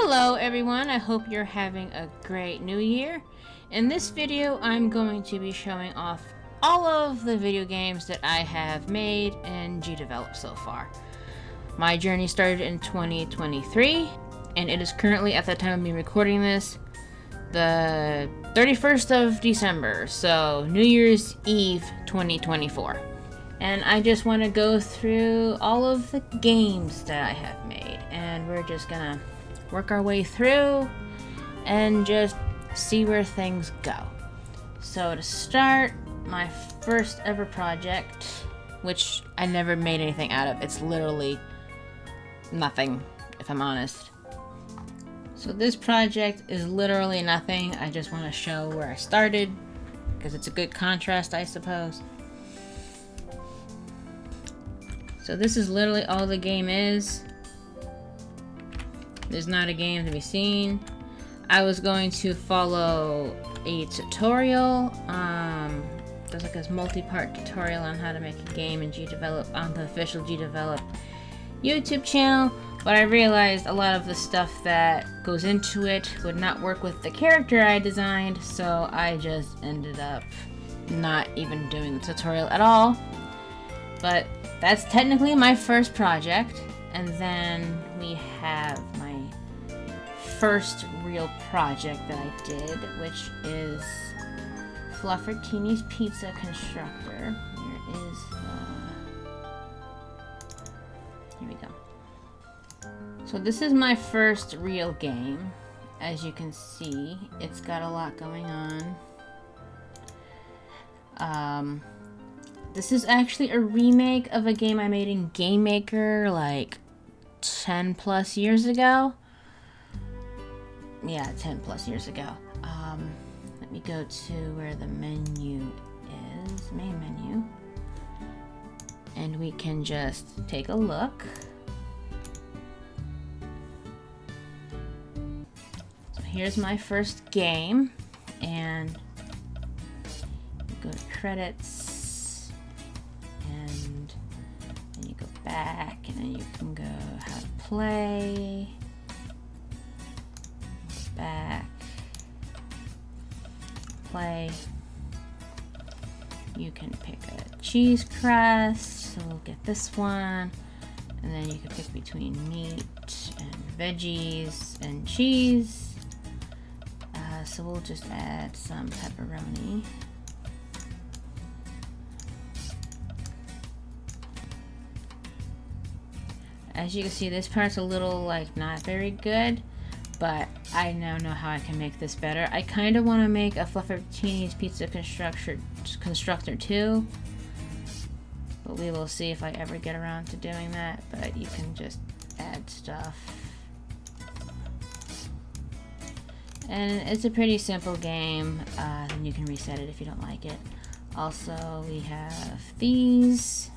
Hello everyone, I hope you're having a great new year. In this video, I'm going to be showing off all of the video games that I have made in GDevelop so far. My journey started in 2023, and it is currently, at the time of me recording this, the 31st of December, so New Year's Eve 2024. And I just want to go through all of the games that I have made, and we're just gonna work our way through and just see where things go. So to start, my first ever project, which I never made anything out of, it's literally nothing, if I'm honest. So this project is literally nothing. I just want to show where I started because it's a good contrast, I suppose. So this is literally all the game is. There's not a game to be seen. I was going to follow a tutorial. There's like this multi-part tutorial on how to make a game in GDevelop on the official GDevelop YouTube channel, but I realized a lot of the stuff that goes into it would not work with the character I designed, so I just ended up not even doing the tutorial at all. But that's technically my first project, and then we have my first real project that I did, which is Fluffertini's Pizza Constructor. Here we go. So this is my first real game. As you can see, it's got a lot going on. This is actually a remake of a game I made in Game Maker like 10 plus years ago. Yeah, 10 plus years ago. Let me go to where the menu is, main menu. And we can just take a look. So here's my first game, and go to credits, and then you go back, and then you can go how to play, back, play. You can pick a cheese crust, so we'll get this one, and then you can pick between meat and veggies and cheese. So we'll just add some pepperoni. As you can see, this part's a little like not very good, but I now know how I can make this better. I kind of want to make a Fluffertini's Pizza Constructor too, but we will see if I ever get around to doing that. But you can just add stuff. And it's a pretty simple game, and you can reset it if you don't like it. Also, we have these.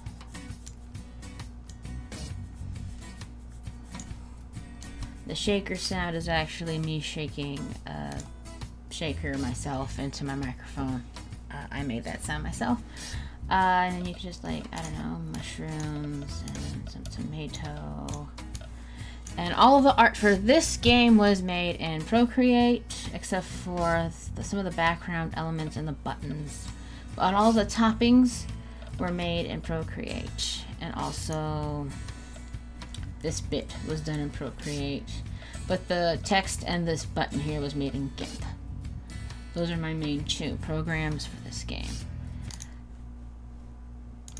The shaker sound is actually me shaking a shaker myself into my microphone. I made that sound myself. And then you can just like, I don't know, mushrooms and some tomato. And all of the art for this game was made in Procreate, except for some of the background elements and the buttons. But all the toppings were made in Procreate. And also, this bit was done in Procreate. But the text and this button here was made in GIMP. Those are my main two programs for this game.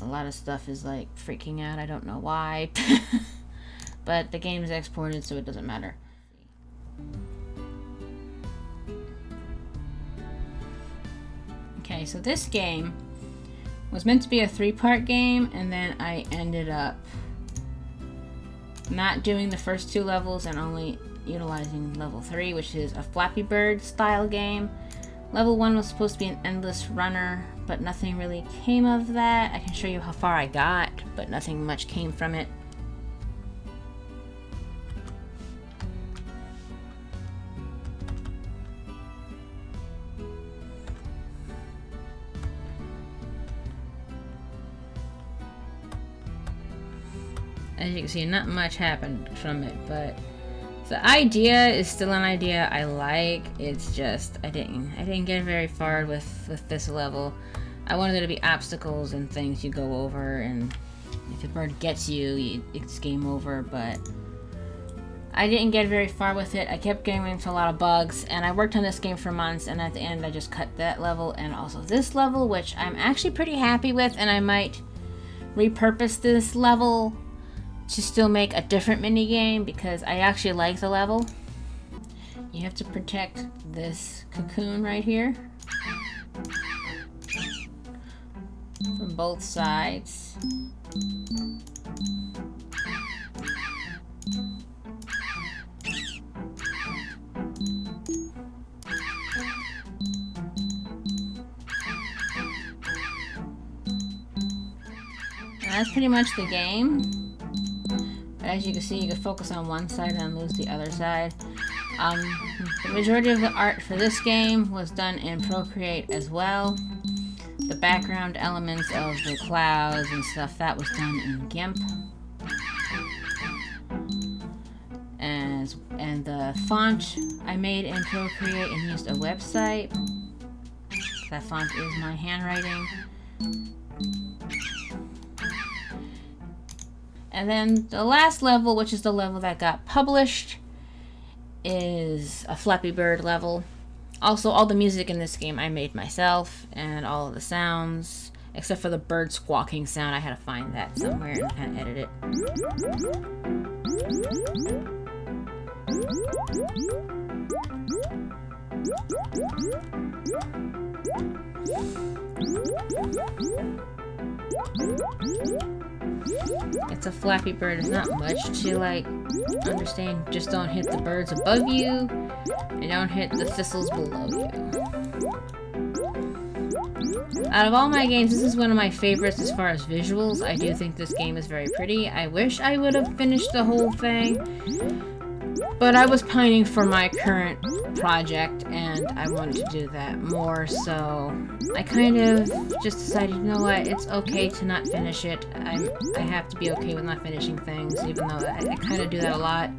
A lot of stuff is like freaking out. I don't know why. But the game is exported, so it doesn't matter. Okay, so this game was meant to be a 3-part game, and then I ended up not doing the first 2 levels and only utilizing level 3, which is a Flappy Bird style game. Level 1 was supposed to be an endless runner, but nothing really came of that. I can show you how far I got, but nothing much came from it. As you can see, not much happened from it, but The idea is still an idea I like. It's just I didn't get very far with this level. I wanted there to be obstacles and things you go over, and if a bird gets you, it's game over, but I didn't get very far with it. I kept getting into a lot of bugs, and I worked on this game for months, and at the end I just cut that level and also this level, which I'm actually pretty happy with, and I might repurpose this level to still make a different mini game because I actually like the level. You have to protect this cocoon right here from both sides. And that's pretty much the game. As you can see, you can focus on one side and lose the other side. The majority of the art for this game was done in Procreate as well. The background elements of the clouds and stuff, that was done in GIMP. And the font I made in Procreate and used a website. That font is my handwriting. And then the last level, which is the level that got published, is a Flappy Bird level. Also, all the music in this game I made myself, and all of the sounds, except for the bird squawking sound. I had to find that somewhere and kind of edit it. It's a Flappy Bird. It's not much to like understand. Just don't hit the birds above you and don't hit the thistles below you. Out of all my games, this is one of my favorites as far as visuals. I do think this game is very pretty. I wish I would have finished the whole thing, but I was pining for my current project and I wanted to do that more, so I kind of just decided, you know what, it's okay to not finish it. I have to be okay with not finishing things, even though I kind of do that a lot.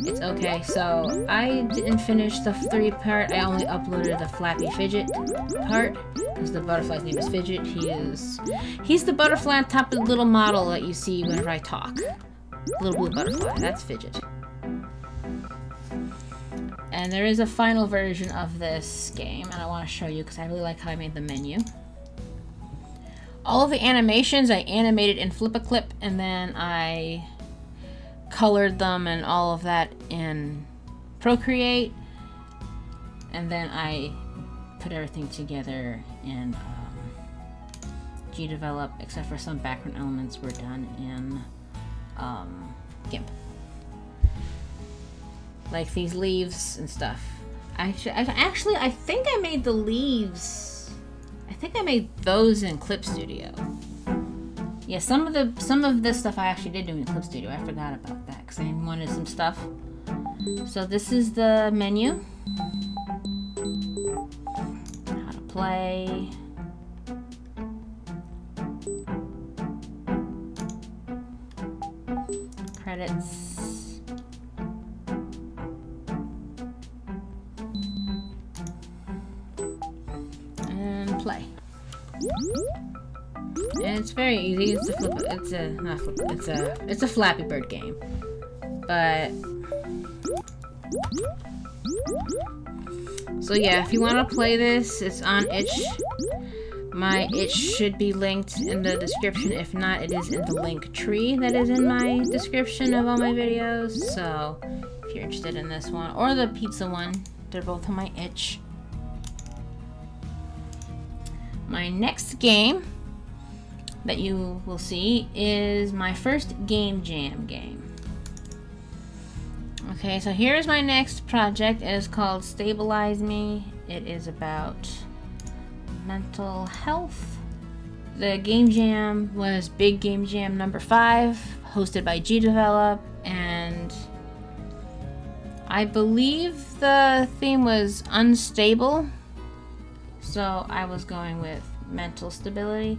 It's okay, so I didn't finish the 3 part. I only uploaded the Flappy Fidget part, because the butterfly's name is Fidget. He's the butterfly on top of the little model that you see whenever I talk. Little blue butterfly, that's Fidget. And there is a final version of this game, and I want to show you because I really like how I made the menu. All of the animations I animated in Flip-a-Clip, and then I colored them and all of that in Procreate, and then I put everything together in GDevelop, except for some background elements were done in GIMP. Like these leaves and stuff. I think I made the leaves. I think I made those in Clipstudio. Yeah, some of this stuff I actually did do in Clipstudio. I forgot about that because I wanted some stuff. So this is the menu. How to play. Credits. Play. And it's very easy. It's a Flappy Bird game. But so yeah, if you want to play this, it's on itch. My itch should be linked in the description. If not, it is in the link tree that is in my description of all my videos. So if you're interested in this one or the pizza one, they're both on my itch. My next game that you will see is my first Game Jam game. Okay, so here's my next project. It is called Stabilize Me. It is about mental health. The Game Jam was Big Game Jam number 5, hosted by GDevelop, and I believe the theme was unstable. So I was going with mental stability.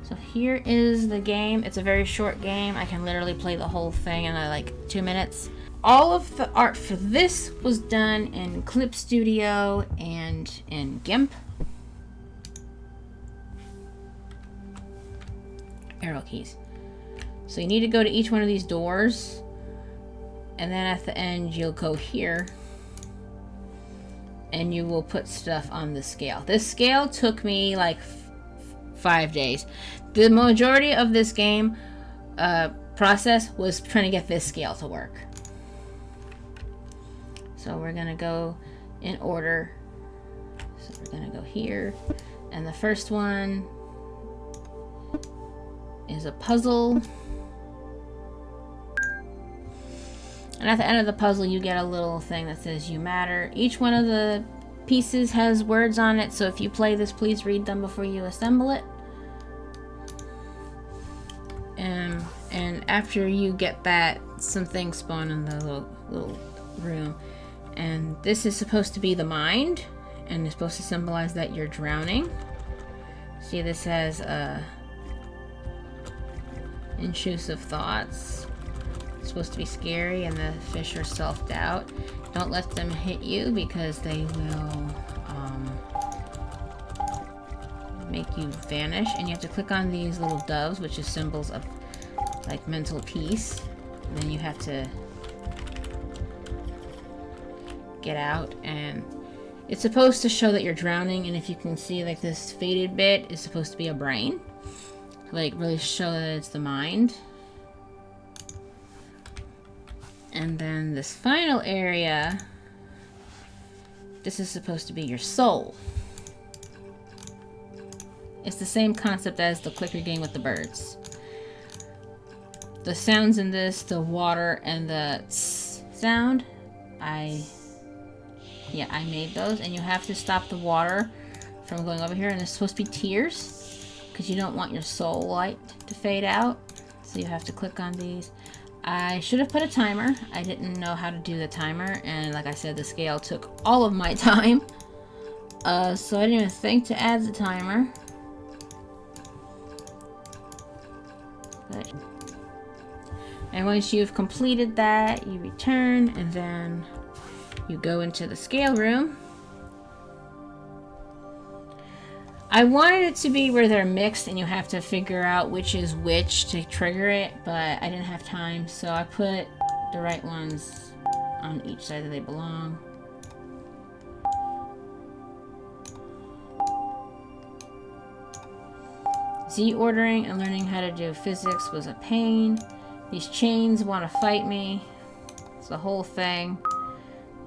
So here is the game. It's a very short game. I can literally play the whole thing in like 2 minutes. all of the art for this was done in Clipstudio and in GIMP. Arrow keys. So you need to go to each one of these doors, and then at the end you'll go here and you will put stuff on the scale. This scale took me like 5 days. The majority of this game process was trying to get this scale to work. So we're gonna go in order. So we're gonna go here, and the first one is a puzzle. And at the end of the puzzle, you get a little thing that says you matter. Each one of the pieces has words on it, so if you play this, please read them before you assemble it. And after you get that, some things spawn in the little room. And this is supposed to be the mind, and it's supposed to symbolize that you're drowning. See, this has intrusive thoughts. It's supposed to be scary, and the fish are self-doubt. Don't let them hit you because they will make you vanish. And you have to click on these little doves, which is symbols of like mental peace. And then you have to get out, and it's supposed to show that you're drowning. And if you can see, like, this faded bit is supposed to be a brain, like really show that it's the mind. And then this final area, this is supposed to be your soul. It's the same concept as the clicker game with the birds. The sounds in this, the water and the tss sound, I made those. And you have to stop the water from going over here, and it's supposed to be tears because you don't want your soul light to fade out. So you have to click on these. I should have put a timer. I didn't know how to do the timer, and like I said, the scale took all of my time. So I didn't even think to add the timer. And once you've completed that, you return, and then you go into the scale room. I wanted it to be where they're mixed and you have to figure out which is which to trigger it, but I didn't have time, so I put the right ones on each side that they belong. Z ordering and learning how to do physics was a pain. These chains want to fight me. It's the whole thing.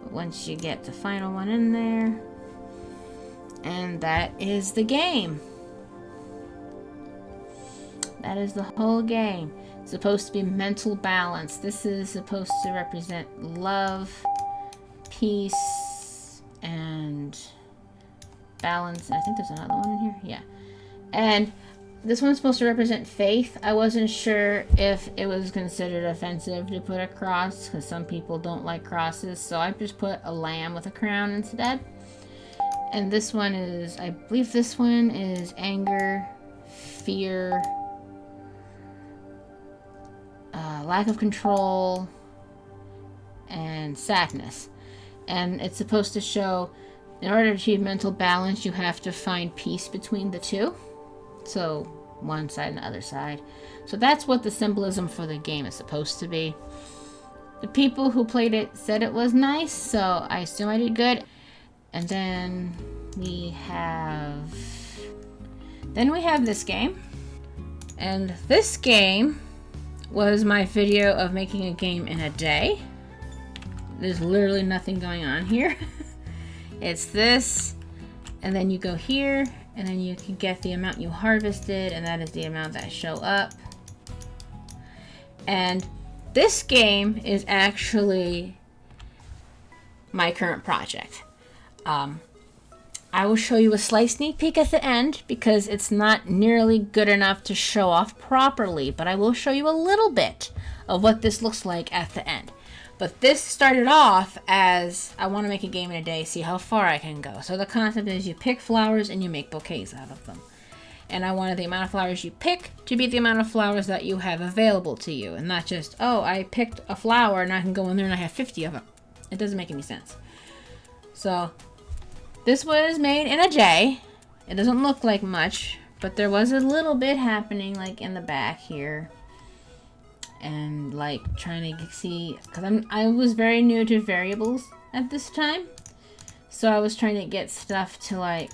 But once you get the final one in there, and that is the game. That is the whole game. It's supposed to be mental balance. This is supposed to represent love, peace, and balance. I think there's another one in here. Yeah. And this one's supposed to represent faith. I wasn't sure if it was considered offensive to put a cross, because some people don't like crosses, so I just put a lamb with a crown instead. And this one is, I believe this one is anger, fear, lack of control, and sadness. And it's supposed to show, in order to achieve mental balance, you have to find peace between the two. So one side and the other side. So that's what the symbolism for the game is supposed to be. The people who played it said it was nice, so I assume I did good. And then we have this game. And this game was my video of making a game in a day. There's literally nothing going on here. It's this, and then you go here, and then you can get the amount you harvested, and that is the amount that show up. And this game is actually my current project. I will show you a slight sneak peek at the end because it's not nearly good enough to show off properly, but I will show you a little bit of what this looks like at the end. But this started off as, I want to make a game in a day, see how far I can go. So the concept is you pick flowers and you make bouquets out of them. And I wanted the amount of flowers you pick to be the amount of flowers that you have available to you. And not just, oh, I picked a flower and I can go in there and I have 50 of them. It doesn't make any sense. So this was made in a J. It doesn't look like much, but there was a little bit happening like in the back here. And like trying to see, because I was very new to variables at this time. So I was trying to get stuff to like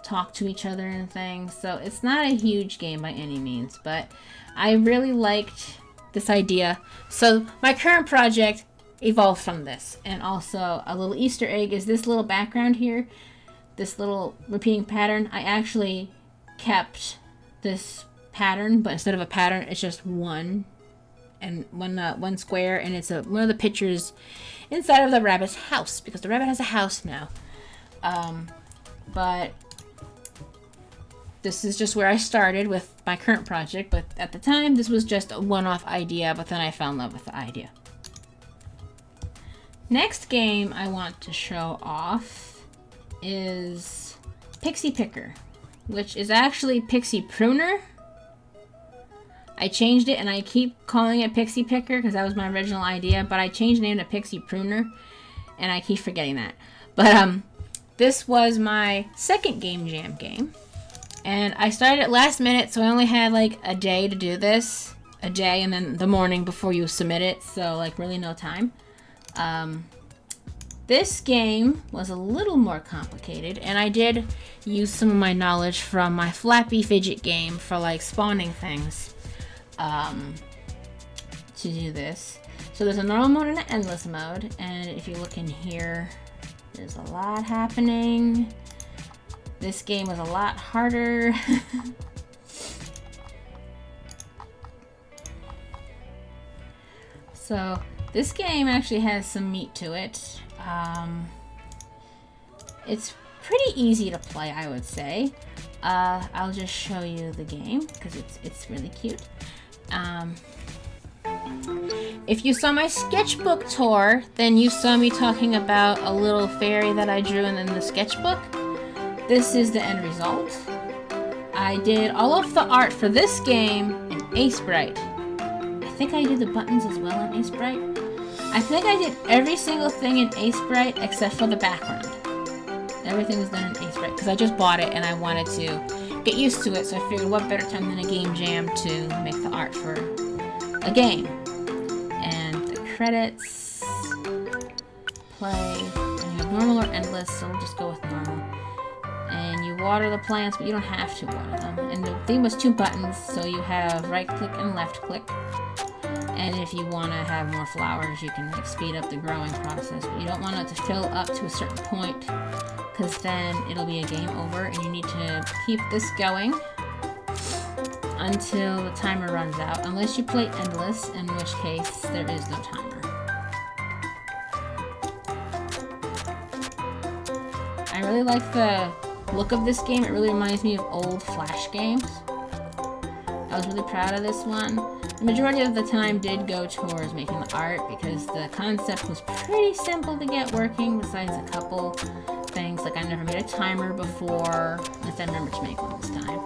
talk to each other and things. So it's not a huge game by any means, but I really liked this idea. So my current project evolved from this. And also a little Easter egg is this little background here, this little repeating pattern. I actually kept this pattern, but instead of a pattern, it's just one square, and it's one of the pictures inside of the rabbit's house, because the rabbit has a house now. But this is just where I started with my current project, but at the time this was just a one-off idea, but then I fell in love with the idea. Next game I want to show off is Pixie Picker, which is actually Pixie Pruner. I changed it and I keep calling it Pixie Picker because that was my original idea, but I changed the name to Pixie Pruner and I keep forgetting that. But this was my second Game Jam game. And I started it last minute, so I only had like a day to do this. A day and then the morning before you submit it, so like really no time. This game was a little more complicated, and I did use some of my knowledge from my Flappy Fidget game for like spawning things to do this. So there's a normal mode and an endless mode, and if you look in here, there's a lot happening. This game was a lot harder. So this game actually has some meat to it. It's pretty easy to play, I would say. I'll just show you the game because it's really cute. If you saw my sketchbook tour, then you saw me talking about a little fairy that I drew in the sketchbook. This is the end result. I did all of the art for this game in Acebright. I think I did the buttons as well in Acebright. I think I did every single thing in Acebright except for the background. Everything was done in Acebright because I just bought it and I wanted to get used to it, so I figured what better time than a game jam to make the art for a game. And the credits, play, and you have normal or endless, so we'll just go with normal. And you water the plants, but you don't have to water them. And the theme was 2 buttons, so you have right click and left click. And if you want to have more flowers, you can like speed up the growing process, but you don't want it to fill up to a certain point, because then it'll be a game over, and you need to keep this going until the timer runs out, unless you play endless, in which case there is no timer. I really like the look of this game. It really reminds me of old Flash games. I was really proud of this one. The majority of the time did go towards making the art because the concept was pretty simple to get working, besides a couple things. Like I never made a timer before, unless I remember to make one this time.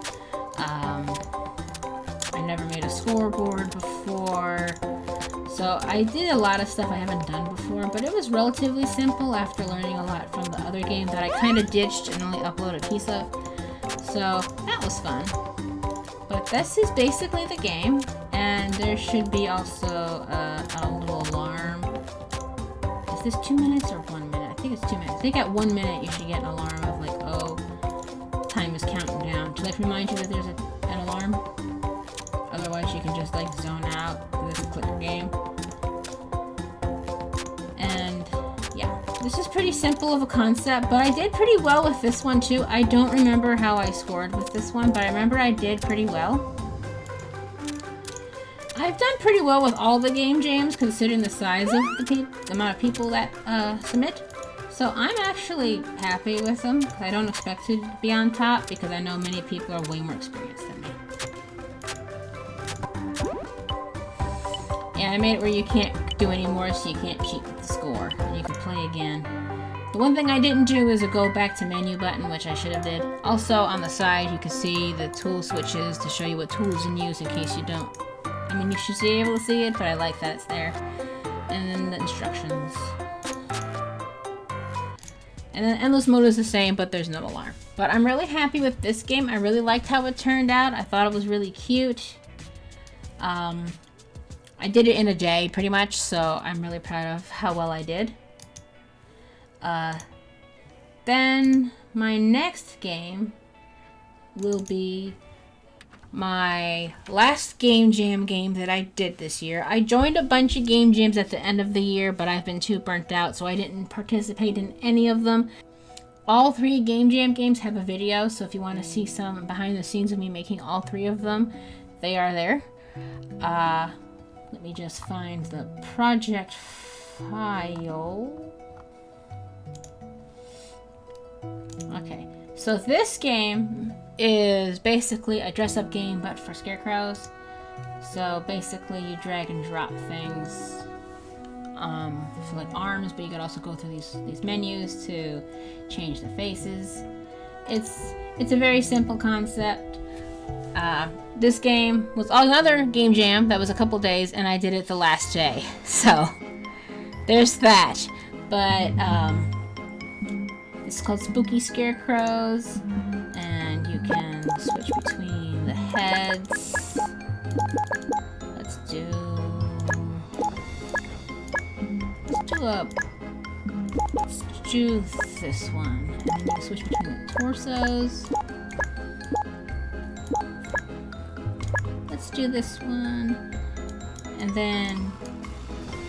I never made a scoreboard before. So I did a lot of stuff I haven't done before, but it was relatively simple after learning a lot from the other game that I kind of ditched and only uploaded a piece of. So that was fun. But this is basically the game, and there should be also a little alarm. Is this 2 minutes or 1 minute? I think it's 2 minutes. I think at 1 minute you should get an alarm of like, oh, time is counting down, to like remind you that there's an alarm. Otherwise you can just like zone out with this clicker game. And yeah, this is pretty simple of a concept, but I did pretty well with this one too. I don't remember how I scored with this one, but I remember I did pretty well. I've done pretty well with all the game jams considering the size of the amount of people that submit. So I'm actually happy with them. I don't expect to be on top because I know many people are way more experienced than me. Yeah, I made it where you can't do any more, so you can't cheat with the score. And you can play again. The one thing I didn't do is a go back to menu button, which I should have did. Also, on the side, you can see the tool switches to show you what tools you use in case you don't. I mean, you should be able to see it, but I like that it's there. And then the instructions. And then endless mode is the same, but there's no alarm. But I'm really happy with this game. I really liked how it turned out. I thought it was really cute. I did it in a day, pretty much, so I'm really proud of how well I did. Then my next game will be my last Game Jam game that I did this year. I joined a bunch of Game Jams at the end of the year, but I've been too burnt out, so I didn't participate in any of them. All 3 Game Jam games have a video, so if you want to see some behind the scenes of me making all 3 of them, they are there. Let me just find the project file. Okay, so this game is basically a dress-up game, but for scarecrows. So basically, you drag and drop things for like arms, but you could also go through these menus to change the faces. It's a very simple concept. This game was another Game Jam that was a couple days, and I did it the last day. So there's that. But it's called Spooky Scarecrows, and you can switch between the heads. Let's do this one, and then you switch between the torsos. Let's do this one, and then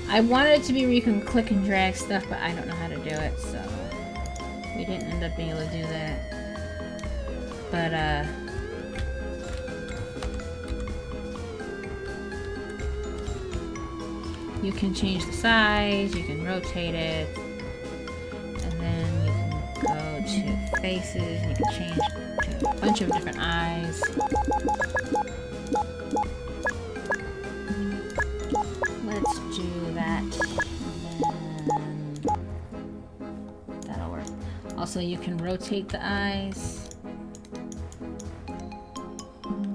I wanted it to be where you can click and drag stuff, but I don't know how to do it, so we didn't end up being able to do that. But you can change the size, you can rotate it, and then you can go to faces, and you can change to a bunch of different eyes. Let's do that, and then that'll work. Also, you can rotate the eyes.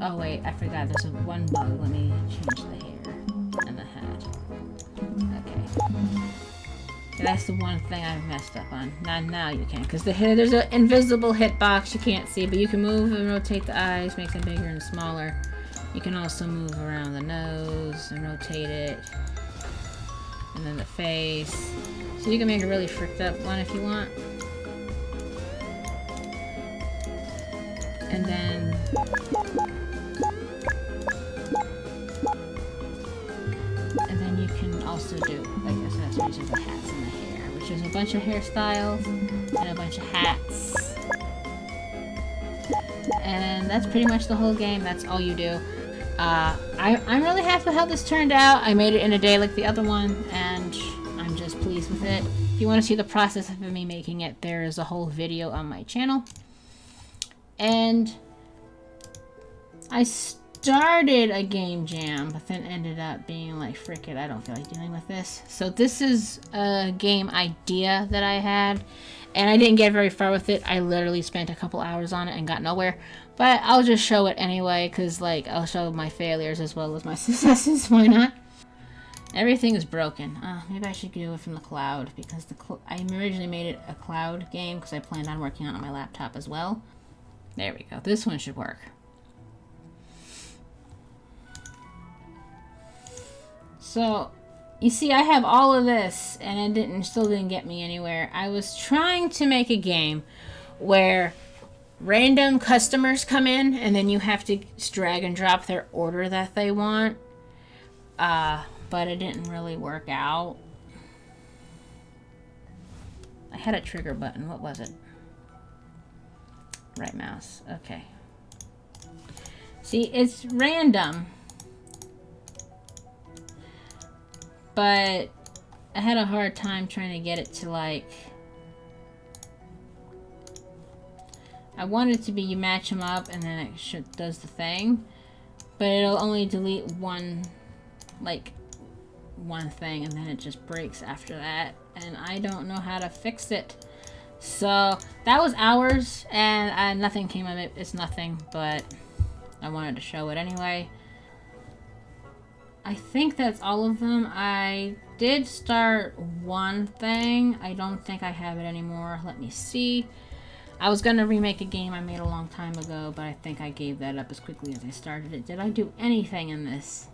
Oh wait, I forgot, there's one bug. Let me change the hair and the hat. Okay. That's the one thing I've messed up on. Now you can, because there's an invisible hitbox you can't see, but you can move and rotate the eyes, make them bigger and smaller. You can also move around the nose and rotate it. And then the face. So you can make a really fricked up one if you want. And then you can also do like accessories of the hats and the hair, which is a bunch of hairstyles and a bunch of hats. And that's pretty much the whole game. That's all you do. I'm really happy with how this turned out. I made it in a day like the other one, and I'm just pleased with it. If you want to see the process of me making it, there is a whole video on my channel. And I started a Game Jam, but then ended up being like, frick it, I don't feel like dealing with this. So this is a game idea that I had, and I didn't get very far with it. I literally spent a couple hours on it and got nowhere. But I'll just show it anyway, because like I'll show my failures as well as my successes. Why not? Everything is broken. Maybe I should do it from the cloud, because I originally made it a cloud game because I planned on working on it on my laptop as well. There we go. This one should work. So, you see, I have all of this, and it still didn't get me anywhere. I was trying to make a game where random customers come in, and then you have to drag and drop their order that they want. But it didn't really work out. I had a trigger button. What was it? Right mouse. Okay. See, it's random. But I had a hard time trying to get it to like... I want it to be you match them up and then it does the thing. But it'll only delete one thing and then it just breaks after that. And I don't know how to fix it. So that was hours, and nothing came of it. It's nothing, but I wanted to show it anyway. I think that's all of them. I did start one thing. I don't think I have it anymore. Let me see. I was going to remake a game I made a long time ago, but I think I gave that up as quickly as I started it. Did I do anything in this?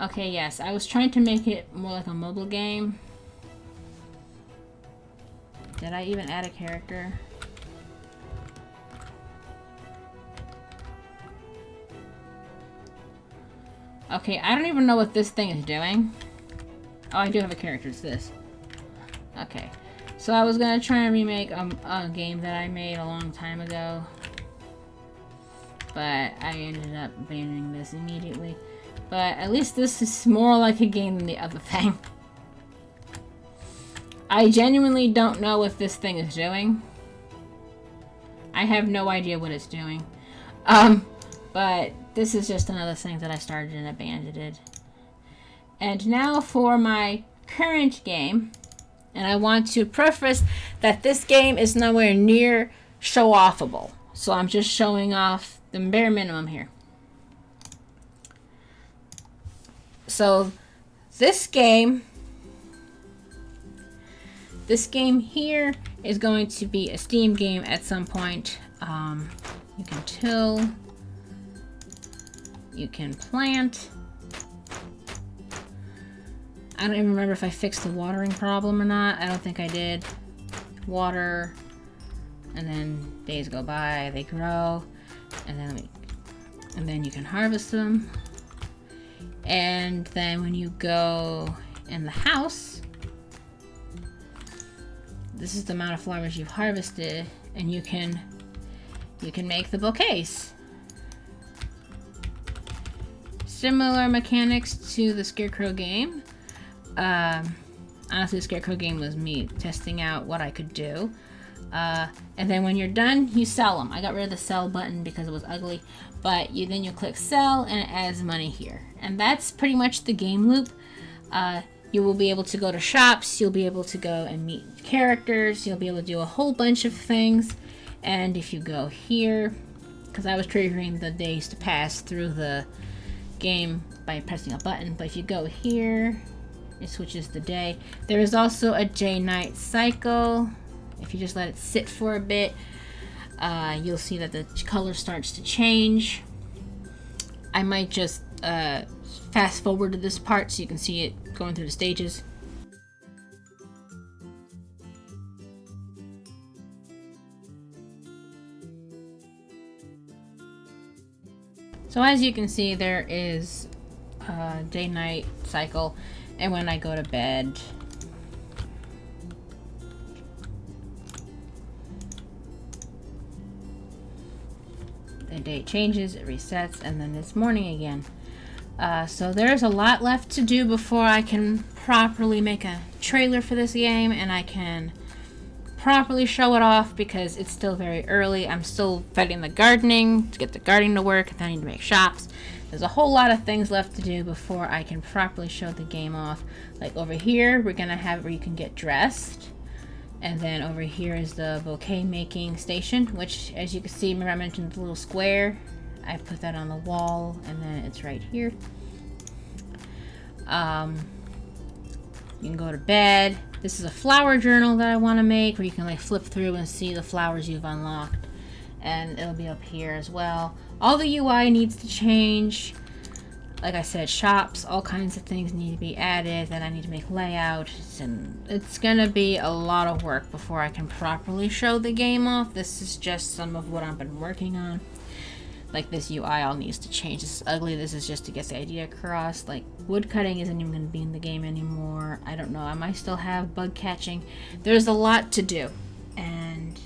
Okay, yes. I was trying to make it more like a mobile game. Did I even add a character? Okay, I don't even know what this thing is doing. Oh, I do have a character. It's this. Okay. So I was gonna try and remake a game that I made a long time ago. But I ended up abandoning this immediately. But at least this is more like a game than the other thing. I genuinely don't know what this thing is doing. I have no idea what it's doing. But this is just another thing that I started and abandoned. And now for my current game. And I want to preface that this game is nowhere near show-offable. So I'm just showing off the bare minimum here. So this game here is going to be a Steam game at some point. You can till, you can plant. I don't even remember if I fixed the watering problem or not. I don't think I did. Water, and then days go by, they grow, and then you can harvest them. And then when you go in the house, this is the amount of flowers you've harvested, and you can make the bouquets. Similar mechanics to the Scarecrow game. Honestly, the Scarecrow game was me testing out what I could do. And then when you're done, you sell them. I got rid of the sell button because it was ugly, but then you click sell and it adds money here. And that's pretty much the game loop. You will be able to go to shops, you'll be able to go and meet characters, you'll be able to do a whole bunch of things. And if you go here, because I was triggering the days to pass through the game by pressing a button, but if you go here, it switches the day. There is also a day-night cycle. If you just let it sit for a bit, you'll see that the color starts to change. I might just fast forward to this part so you can see it going through the stages. So as you can see, there is a day-night cycle, and when I go to bed, the day changes, it resets, and then it's morning again. So there's a lot left to do before I can properly make a trailer for this game and I can properly show it off, because it's still very early. I'm still fighting the gardening to get the gardening to work, and then I need to make shops. There's a whole lot of things left to do before I can properly show the game off. Like over here, we're gonna have where you can get dressed. And then over here is the bouquet making station, which, as you can see, remember I mentioned the little square? I put that on the wall, and then it's right here. You can go to bed. This is a flower journal that I want to make, where you can like flip through and see the flowers you've unlocked. And it'll be up here as well. All the UI needs to change. Like I said, shops, all kinds of things need to be added. Then I need to make layouts, and it's gonna be a lot of work before I can properly show the game off. This is just some of what I've been working on. Like this UI all needs to change. This is ugly. This is just to get the idea across. Like wood cutting isn't even gonna be in the game anymore. I don't know. I might still have bug catching. There's a lot to do, and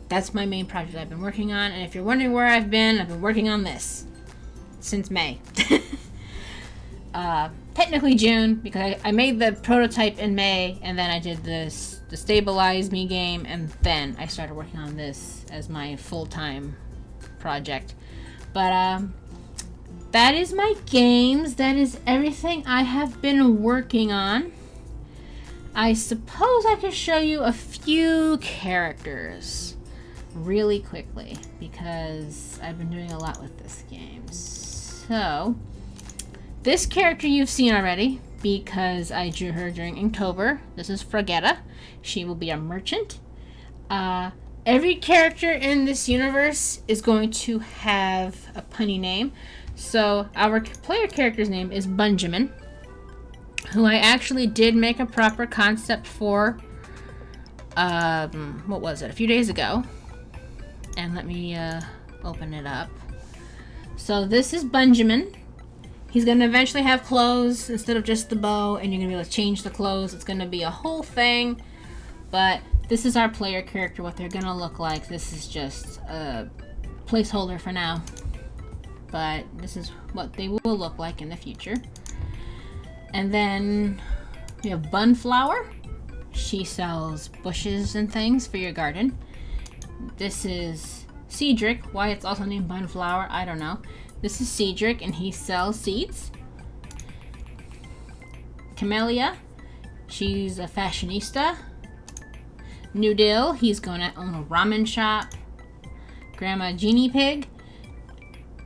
that's my main project I've been working on. And if you're wondering where I've been working on this since May. Technically June, because I made the prototype in May, and then I did the Stabilize Me game, and then I started working on this as my full-time project. But that is my games. That is everything I have been working on. I suppose I could show you a few characters really quickly because I've been doing a lot with this game. So, this character you've seen already because I drew her during Inktober. This is Fragetta. She will be a merchant. Every character in this universe is going to have a punny name. So our player character's name is Benjamin, who I actually did make a proper concept for, what was it, a few days ago. And let me open it up. So this is Benjamin. He's going to eventually have clothes instead of just the bow, and you're going to be able to change the clothes. It's going to be a whole thing, but this is our player character, what they're going to look like. This is just a placeholder for now, but this is what they will look like in the future. And then we have Bunflower. She sells bushes and things for your garden. This is Cedric. Why it's also named Bunflower, I don't know. This is Cedric, and he sells seeds. Camellia, she's a fashionista. Noodle, he's going to own a ramen shop. Grandma Genie Pig,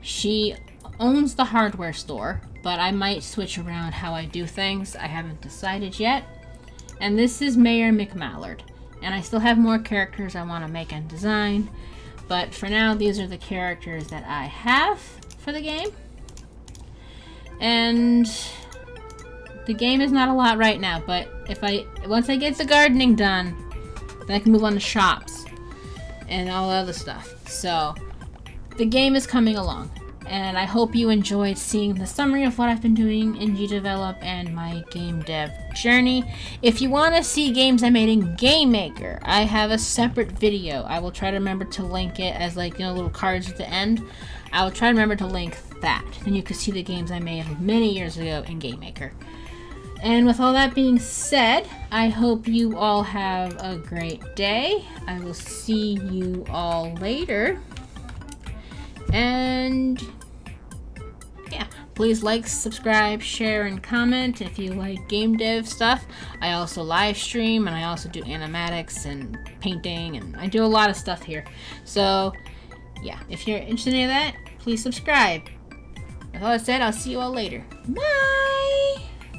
she owns the hardware store, but I might switch around how I do things. I haven't decided yet. And this is Mayor McLeod. And I still have more characters I want to make and design, but for now, these are the characters that I have for the game. And the game is not a lot right now, but once I get the gardening done, then I can move on to shops and all other stuff. So the game is coming along, and I hope you enjoyed seeing the summary of what I've been doing in GDevelop and my game dev journey. If you want to see games I made in GameMaker, I have a separate video. I will try to remember to link it as little cards at the end. I will try to remember to link that. Then you can see the games I made many years ago in GameMaker. And with all that being said, I hope you all have a great day. I will see you all later. And yeah, please like, subscribe, share, and comment if you like game dev stuff. I also live stream, and I also do animatics and painting, and I do a lot of stuff here. So yeah, if you're interested in that, please subscribe. With all that said, I'll see you all later. Bye!